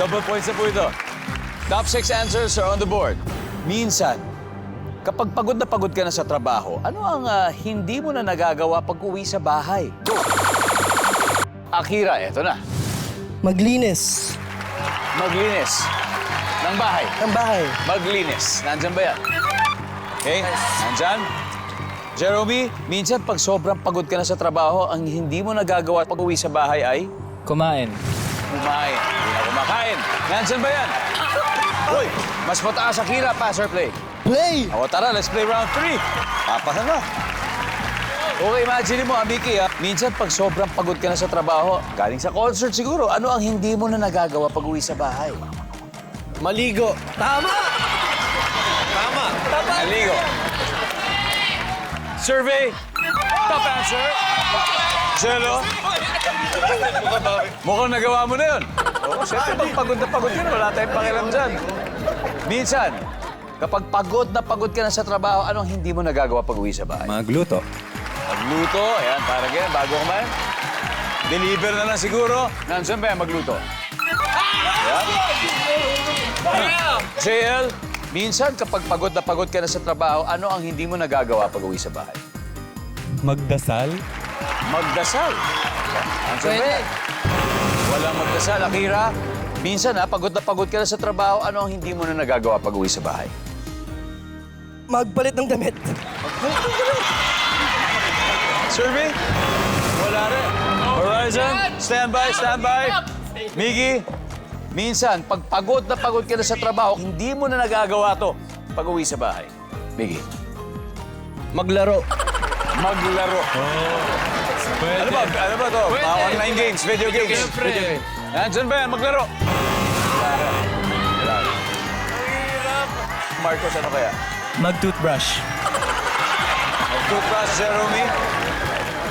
Double points na po ito. Top 6 answers are on the board. Minsan, kapag pagod na pagod ka na sa trabaho, ano ang hindi mo na nagagawa pag uwi sa bahay? Go! Akira, eto na. Maglinis. Maglinis. Ng bahay. Ng bahay. Maglinis. Nandyan ba yan? Okay, nandyan. Jeremy, minsan pag sobrang pagod ka na sa trabaho, ang hindi mo nagagawa pag uwi sa bahay ay? Kumain. Kumain. Hindi na kumakain. Nandyan ba yan? Uy, mas mataas Akira, pass or play? Play! O tara, let's play round 3. Papasan na. Okay, imagine mo, Amiki, minsan pag sobrang pagod ka na sa trabaho, galing sa concert siguro, ano ang hindi mo na nagagawa pag uwi sa bahay? Maligo. Tama! Tama! Tama! Aligo. Survey. Top answer. Jello. Mukhang nagawa mo na yun. Oo, syempre, pag pagod na pagod ka na, wala tayong pakialam dyan. Minsan, kapag pagod na pagod ka na sa trabaho, anong hindi mo nagagawa pag uwi sa bahay? Magluto. Magluto, ayan, para ganyan, bago kumain. Deliver na lang siguro. Nandiyan ba yan, magluto? Ayan. JL, minsan kapag pagod na pagod ka na sa trabaho, ano ang hindi mo nagagawa pag uwi sa bahay? Magdasal. Magdasal. Nandiyan ba yan? Walang magdasal, Akira. Minsan pagod na pagod ka na sa trabaho, ano ang hindi mo na nagagawa pag uwi sa bahay? Magpalit ng damit. Survey? Wala rin. Horizon, stand by, stand by. Miggy, minsan, pag pagod na pagod ka na sa trabaho, hindi mo na nagagawa to pag uwi sa bahay. Miggy. Maglaro. Maglaro. Ano ba to? Mga online games, video games. Video games. Nandiyan ba yan? Maglaro. Wala rin. Wala rin. Marcos, ano kaya? Mag-toothbrush. Toothbrush, Jeremy.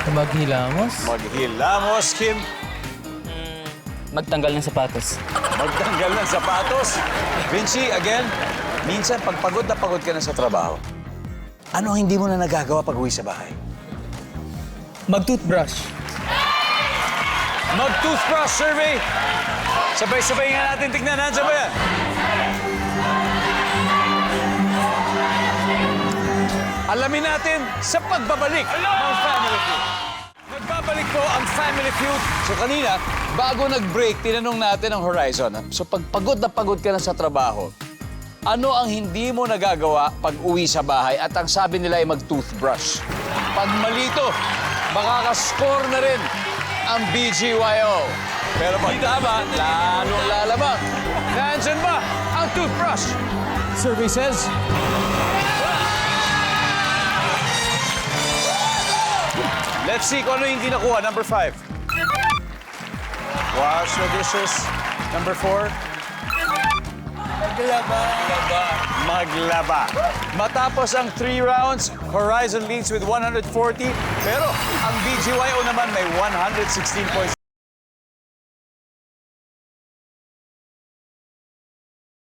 Maghilamos. Maghilamos, Kim. Magtanggal ng sapatos. Magtanggal ng sapatos. Vinci, again, minsan pag pagod na pagod ka na sa trabaho, ano hindi mo na nagagawa pag uwi sa bahay? Mag-toothbrush. Mag-toothbrush survey. Sabay-sabay nga natin tignan. Nandiyan ba yan? Alamin natin sa pagbabalik ng Family Feud. Nagbabalik po ang Family Feud. So kanina, bago nag-break, tinanong natin ang Horizon. So pag pagod na pagod ka na sa trabaho, ano ang hindi mo nagagawa pag uwi sa bahay? At ang sabi nila ay mag-toothbrush. Pag malito, makaka-score na rin ang BGYO. Pero pag tama, lalong lalamang. Nandiyan ba ang toothbrush? Survey says... Let's see kung ano yung hindi nakuha. Number 5. Wash the dishes. Number 4. Maglaba. Maglaba. Matapos ang 3 rounds, Horizon leads with 140. Pero ang BGYO naman may 116 points.